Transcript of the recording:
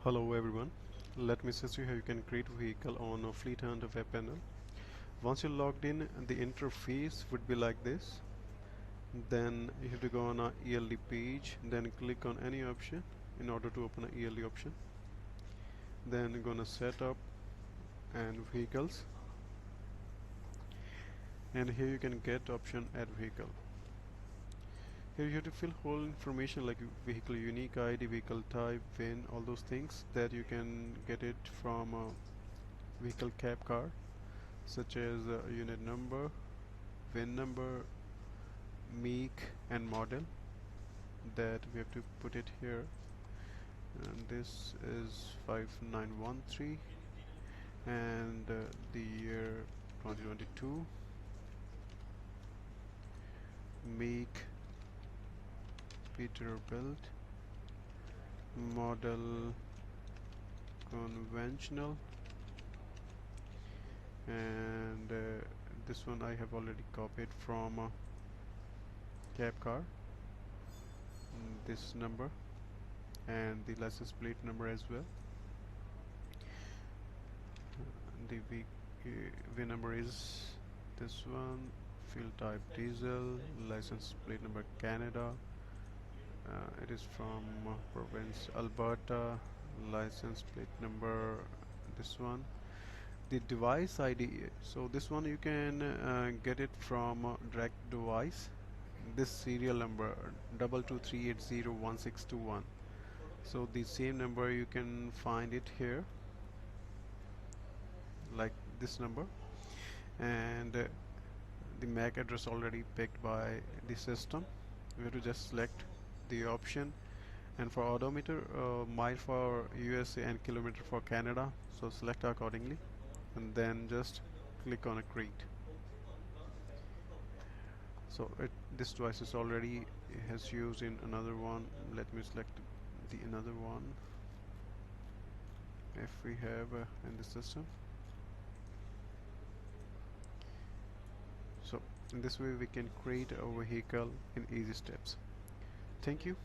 Hello everyone, let me show you how you can create a vehicle on a Fleethunt web panel. Once you're logged in, the interface would be like this. Then you have to go on a ELD page, then click on any option in order to open an ELD option. Then you're gonna set up and vehicles, and here you can get option add vehicle. Here you have to fill whole information like vehicle unique ID, vehicle type, VIN, all those things that you can get it from a vehicle cap car, such as unit number, VIN number, make and model that we have to put it here, and this is 5913 and the year 2022, make Peterbilt, model conventional, and this one I have already copied from cab car, this number and the license plate number as well. The VIN number is this one, field type diesel, license plate number Canada, it is from province Alberta, license plate number this one. The device ID, so this one you can get it from direct device, this serial number 223801621. so the same number you can find it here like this number, and the MAC address already picked by the system. We have to just select the option, and for odometer, mile for USA and kilometer for Canada, so select accordingly and then just click on a create. So this device is already has used in another one. Let me select the another one if we have in the system. So in this way we can create a vehicle in easy steps. Thank you.